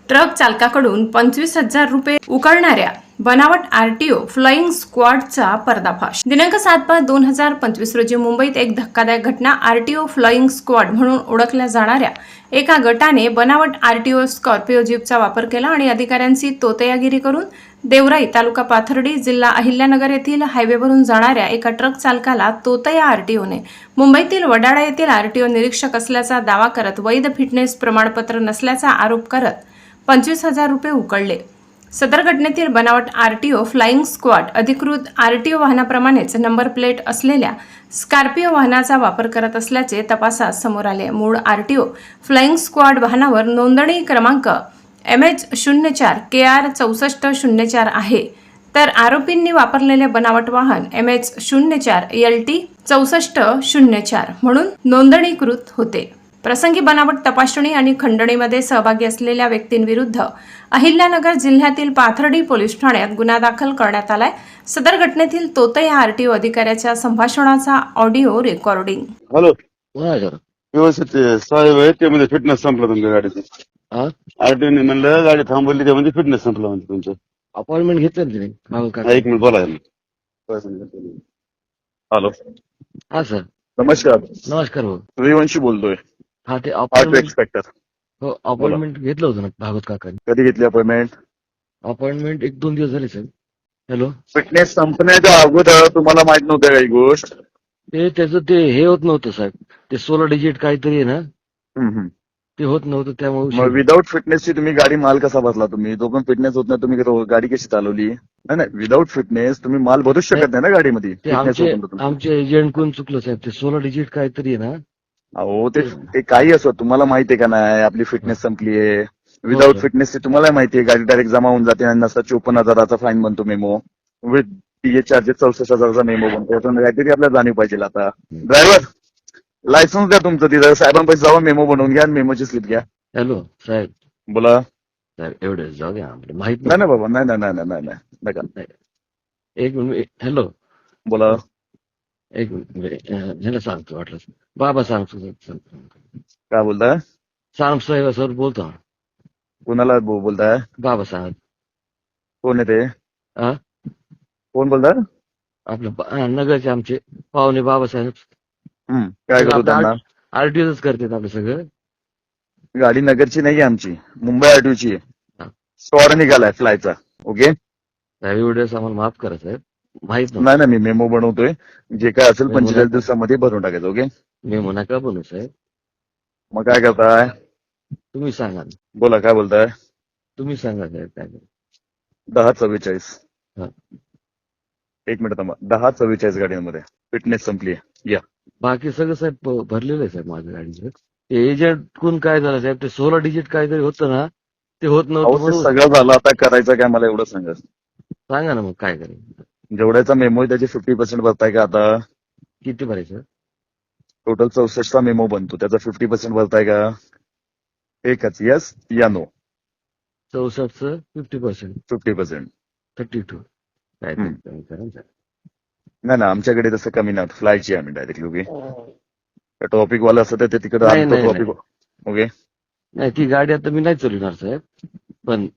Truck चालकाकडून 25,000 रुपये उकळणाऱ्या बनावट RTO flying स्क्वॉडचा पर्दाफाश. दिनांक 7/5/2025 रोजी मुंबईत एक धक्कादायक घटना. आरटीओ फ्लाइंग स्क्वॉड म्हणून ओळखल्या जाणाऱ्या एका गटाने बनावट आरटीओ स्कॉर्पिओ जीपचा वापर केला आणि अधिकाऱ्यांची तोतयागिरी करून देवराई तालुका पाथर्डी जिल्हा अहिल्यानगर येथील हायवेवरून जाणाऱ्या एका ट्रक चालकाला तोतया आरटीओने मुंबईतील वडाळा येथील आरटीओ निरीक्षक असल्याचा दावा करत वैध फिटनेस प्रमाणपत्र नसल्याचा आरोप करत 25,000 रुपये उकळले. सदर घटनेतील बनावट आरटीओ फ्लाइंग स्क्वॉड अधिकृत आरटीओ वाहनाप्रमाणेच नंबर प्लेट असलेल्या स्कॉर्पिओ वाहनाचा वापर करत असल्याचे तपासात समोर आले. मूळ आरटीओ फ्लाइंग स्क्वॉड वाहनावर नोंदणी क्रमांक MH04 KR 6404 आहे, तर आरोपींनी वापरलेले बनावट वाहन MH04 LT 6404 म्हणून नोंदणीकृत होते. प्रसंगी बनावट तपासणी आणि खंडणीमध्ये सहभागी असलेल्या व्यक्तींविरुद्ध अहिल्यानगर जिल्ह्यातील पाथर्डी पोलीस ठाण्यात गुन्हा दाखल करण्यात आलाय. सदर घटनेतील तोतया आरटीओ अधिकाऱ्याच्या संभाषणाचा ऑडिओ रेकॉर्डिंग. हॅलो, कोणा सर? व्यवस्थित साहेब आहे ते म्हणजे फिटनेस संपला तुमच्या गाडीचं. आरटीओने म्हणलं गाडी थांबवली त्यामध्ये फिटनेस संपला म्हणजे तुमचं. अपॉइंटमेंट घेतलं ना तिने? एक मिनिट बोला. हॅलो, हा सर, नमस्कार. नमस्कार भाऊ. सूर्यवंशी बोलतोय, हा ते आर्ट अपॉइंटमेंट एक्सपेक्टर. हो, अपॉइंटमेंट घेतलं होतं ना भागवत काकांनी. कधी घेतली अपॉइंटमेंट? अपॉइंटमेंट 1-2 दिवस झाले सर. हॅलो, फिटनेस संपण्याच्या अगोदर तुम्हाला माहित नव्हतं काही गोष्ट? ते त्याचं ते हे होत नव्हतं साहेब, ते 16 डिजिट काहीतरी आहे ना, ते होत नव्हतं त्यामुळे. मग विदाऊट फिटनेसची तुम्ही गाडी माल कसा बसला? तुम्ही तो पण फिटनेस होत नाही, तुम्ही गाडी कशी चालवली? नाही नाही, विदाऊट फिटनेस तुम्ही माल भरूच शकत नाही ना गाडीमध्ये. ते आमचे एजंट कोण चुकलं साहेब, ते 16 डिजिट काहीतरी आहे ना. अहो ते काही असो, तुम्हाला माहितीये का नाही आपली फिटनेस संपली आहे? Without sir. फिटनेसची तुम्हाला माहितीये गाडी डायरेक्ट जमा होऊन जाते आणि नसता 54,000चा फाईन बनतो मेमो. विथ टीए चार्जेस 64,000चा मेमो बनतो. त्यातून काहीतरी आपल्याला जाणीव पाहिजे. आता ड्रायव्हर लायसन्स द्या तुमचं, तिथं साहेबांपाशी जाऊन मेमो बनवून घ्या आणि मेमोची स्लिप घ्या. हॅलो साहेब, बोला. साहेब एवढे जाऊ द्या, आपलं माहित नाही ना बाबा, नाही नाही नाही नाही नाही नका. एक मिनिट. हॅलो, बोला. एक मिनिट, ह्याला सांगतो वाटलं. बाबा सांगतो. काय बोलताय? सांग साहेब, सर बोलतो. कुणाला बोलताय? बाबा साहेब. कोण आहे ते? हा, कोण बोलताय? आपलं नगरचे आमचे पाहुणे बाबासाहेब. काय करू त्यांना? आरटीओच करतात आपलं सगळं. गाडी नगरची नाही आमची, मुंबई आरटीओची आहे. स्टॉर निघालाय फ्लायचा. ओके साहेब, एवढ्याच आम्हाला माफ करा साहेब, माहित नाही ना, मी मेमो बनवतोय. जे काय असेल 45 दिवसामध्ये भरून टाकायचं. ओके, मेमो नका बनवू साहेब. मग काय करताय? तुम्ही सांगा. बोला, काय बोलताय? तुम्ही सांगा साहेब काय. 10:44. हा. एक मिनिट थांबा. 10:44 गाडीमध्ये फिटनेस संपली आहे. या. बाकी सगळं साहेब भरलेलं आहे साहेब माझ्या गाडीचं. ते एजंट कोण काय झालं साहेब, ते 16 डिजिट काहीतरी होतं ना, ते होत नव्हतं. सगळं झालं, आता करायचं काय मला एवढं सांगा. सांगा ना मग काय करायचं. जेवढ्याचा मेमो आहे त्याचे 50% भरताय का आता? किती भरायचं? टोटल 64चा मेमो बनतो, त्याचा 50% भरताय का? एकच यस या नो? 64चं 50%. 50%. 32 काय कमी करा. नाही ना, आमच्याकडे तसं कमी नाही, फ्लायची आम्ही डायरेक्टली. ओके, टॉपिक वाला असं ते तिकडे टॉपिक. ओके, नाही ती गाडी आता मी नाही चालवणार साहेब, पण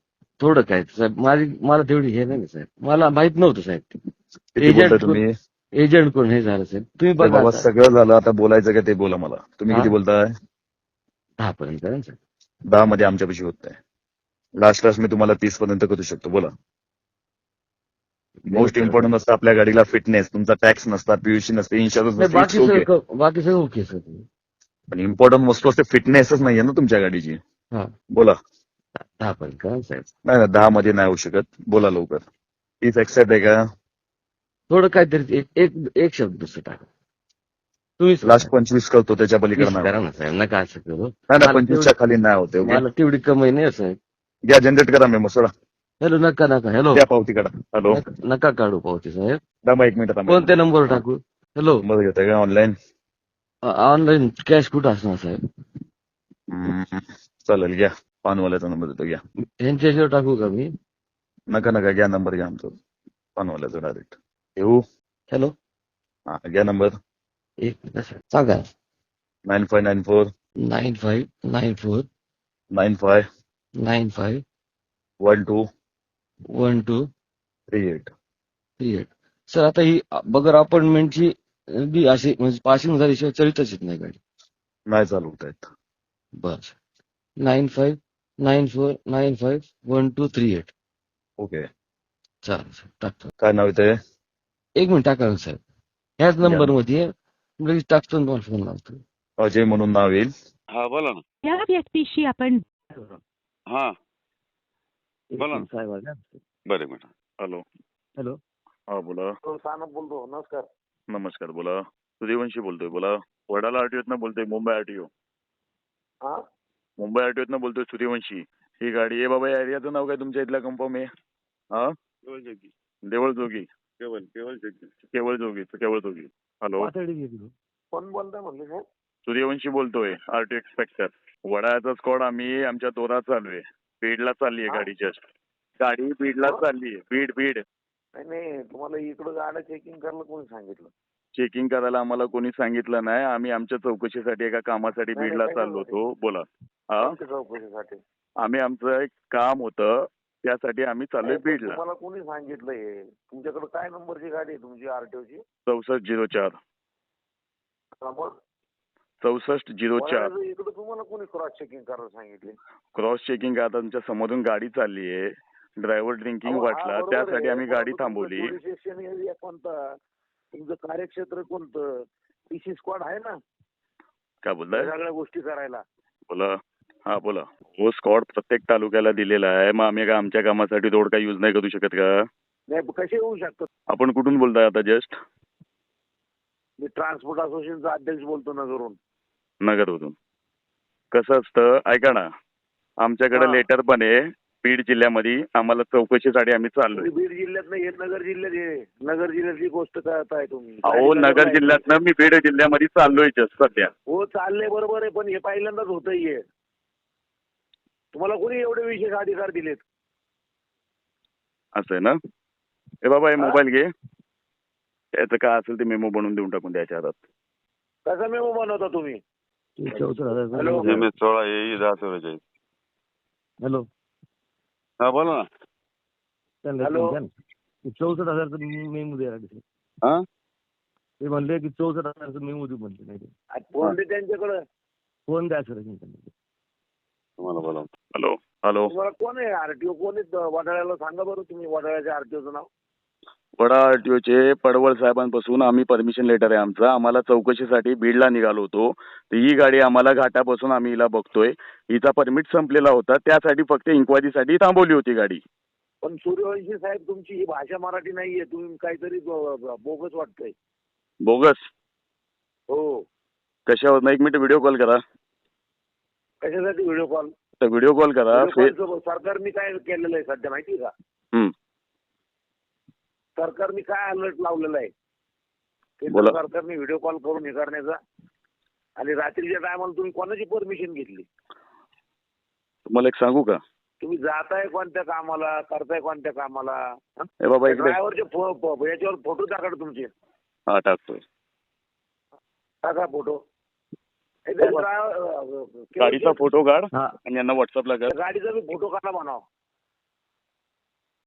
थोडं काय साहेब, मला तेवढी हे नाही साहेब, मला माहित नव्हतं साहेब. तुम्ही एजंट कोण हे झालं साहेब, तुम्ही बाबा बघा. सगळं झालं, आता बोलायचं का ते बोला मला. तुम्ही किती बोलताय? 10 पर्यंत करा साहेब. 10 मध्ये आमच्यापाशी होत नाही. लास्ट मी तुम्हाला 30 पर्यंत करू शकतो. बोला. मोस्ट इम्पॉर्टंट असतं आपल्या गाडीला फिटनेस. तुमचा टॅक्स नसता, पीयूसी नसते, इन्शुरन्स नसते. बाकी सगळं ओके सर, पण इम्पॉर्टंट वस्तू असते, फिटनेसच नाहीये ना तुमच्या गाडीची. बोला. 10 पर्यंत करा साहेब. नाही 10 मध्ये नाही होऊ शकत. बोला लवकर. 30 एक्सेप्ट आहे का? थोडं काहीतरी एक शब्द दुसरं टाका. तुम्ही लास्ट 25 करतो, त्याच्या पलीकडे करा ना साहेब, नका असं करू. नाही 25च्या खाली नाही होते. मला तेवढी कमाई नाही साहेब. घ्या, जनरेट करा मेमो. सोडा. हॅलो, नका. हॅलो, द्या पावती काढा. हॅलो, नका काढू पावती साहेब. थांबा 1 मिनिट. कोणत्या नंबरवर टाकू? हॅलो, नंबर घेताय का ऑनलाईन? ऑनलाईन कॅश कुठं असणार साहेब? चालेल, घ्या. पानवाल्याचा नंबर देतो, घ्या. ह्यांच्याशिवाय टाकू का मी? नका, घ्या नंबर, घ्या आमचा पानवाल्याचा डायरेक्ट. येऊ? हॅलो, हा, घ्या नंबर. एक मिनिट सांगा. 9594 9594 95 951238. 1238. सर आता ही बगर अपॉइंटमेंटची बी अशी म्हणजे पासिंग झाल्याशिवाय चलितच येत नाही गाडी. नाही चालवता येत. बस 9594951238. ओके. चालेल सर, टाकतो. काय नाव आहे ते? 1 मिनिट टाका ना साहेब. ह्याच नंबर मध्ये लगेच टाकतो आणि तुम्हाला फोन लावतो. अजय म्हणून नाव येईल. हा बोला ना. या व्यक्तीशी आपण हा बोला ना. साहेब आले. बरे मॅडम. हॅलो. हॅलो. हा बोला. सानप बोलतो. नमस्कार. नमस्कार बोला. सूर्यवंशी बोलतोय बोला. वडाला आरटीओत बोलतोय. मुंबई आरटीओ. हा मुंबई आरटीओत बोलतोय सूर्यवंशी. ही गाडी आहे बाबा. या एरियाचं नाव काय तुमच्या इथला कन्फर्म आहे? हा देवळ जोगी. केवळ जोगी. हॅलो. कोण बोलताय म्हणले साहेब? सूर्यवंशी बोलतोय. RTO inspector. वडाळ्याचा स्क्वॉड आम्ही आमच्या दोरात चालू आहे. बीडला चालली आहे गाडी जस्ट. गाडी बीडला चालली आहे. बीड. नाही तुम्हाला इकडं गाड्या चेकिंग करायला कोणी सांगितलं? चेकिंग करायला आम्हाला कोणी सांगितलं नाही. आम्ही आमच्या चौकशीसाठी एका कामासाठी नाही, बीडला नाही, चाललो होतो. बोला. हा कोणत्या चौकशीसाठी? आम्ही आमचं एक काम होतं त्यासाठी आम्ही चाललोय बीडला. तुम्हाला कोणी सांगितलंय? तुमच्याकडे काय नंबरची गाडी आहे तुमची आरटीओची? 6404. 6404. इकडे तुम्हाला कोणी क्रॉस चेकिंग करायला सांगितले? क्रॉस चेकिंग आता तुमच्या समोरून गाडी चालली आहे. ड्रायव्हर ड्रिंकिंग अहो, हा वाटला बरोबर त्यासाठी आहे. आम्ही गाडी परंतु थांबवली. तुमचं पोलीस स्टेशन एरिया कोणता? तुमचं कार्यक्षेत्र कोणतं? पीसी स्क्वॉड आहे ना काय बोलताय? सगळ्या गोष्टी करायला? बोला. हा बोला. हो स्क्वॉड प्रत्येक तालुक्याला दिलेला आहे. मग आम्ही आमच्या कामासाठी रोड काय यूज नाही करू शकत का? नाही कसे होऊ शकतात? आपण कुठून बोलताय आता जस्ट? मी ट्रान्सपोर्ट असोसिएशनचा अध्यक्ष बोलतो नगरहून. नगरवरून. कसं असतं ऐका ना. आमच्याकडे हा. लेटर पण आहे. बीड जिल्ह्यामध्ये आम्हाला चौकशीसाठी आम्ही चाललोय. तुम्ही बीड जिल्ह्यात नाही नगर जिल्ह्यात आहे. नगर जिल्ह्यातली गोष्ट करताय तुम्ही. अहो नगर जिल्ह्यातनं मी बीड जिल्ह्यामध्ये चाललोय जस्ट सध्या. हो चाललंय बरोबर आहे पण हे पहिल्यांदाच होतंय हे. तुम्हाला कोणी एवढे विशेष अधिकार दिलेत? असं आहे ना. ए बाबा हे हा? मोबाईल घे. त्याचं काय असेल ते मेमो बनवून देऊन टाकून द्यायच्या हातात. कसा मेमो बनवता तुम्ही? 74,000. हॅलो. MS 16 येई 1044. हॅलो. हा बोला ना. हॅलो. 64,000 मेमो द्या. हा ते म्हणले की 64,000 मेमो देऊ म्हणते. नाही फोन दे त्यांच्याकडे. फोन द्या सर. तुम्हाला बोला. हॅलो. तुम्हाला कोण आहे आरटीओ? कोण आहे वडाळ्याला? सांगा बरं तुम्ही वडाळ्याच्या आरटीओचं नाव. वडा आरटीओचे पडवळ साहेबांपासून आम्ही परमिशन लेटर आहे आमचा. आम्हाला चौकशीसाठी बीडला निघालो होतो. तर ही गाडी आम्हाला घाटापासून आम्ही हिला बघतोय. हिचा परमिट संपलेला होता. त्यासाठी फक्त इन्क्वायरीसाठी थांबवली होती गाडी. पण सूर्यवंशी साहेब तुमची ही भाषा मराठी नाहीये. तुम्ही काहीतरी बोगस वाटतंय. बोगस? हो. कशावर? ना 1 मिनिट व्हिडिओ कॉल करा. कशासाठी व्हिडिओ कॉल? तर व्हिडिओ कॉल करा. सरकारने काय केलेलं आहे सध्या माहिती का? सरकारने काय अलर्ट लावलेला आहे? बोला. सरकारने व्हिडिओ कॉल करून हे करण्याचा. आणि रात्रीच्या टायमाला तुम्ही कोणाची परमिशन घेतली? तुम्हाला एक सांगू का? तुम्ही जाताय कोणत्या कामाला? करताय कोणत्या कामाला? ए बाबा इकडे. ड्रायव्हरचे याच्यावर फोटो टाका तुमचे. हा टाकतोय. टाका फोटो. गाडीचा फोटो काढ आणि यांना व्हॉट्सअपला कर. गाडीचा बी फोटो काढा म्हणावं.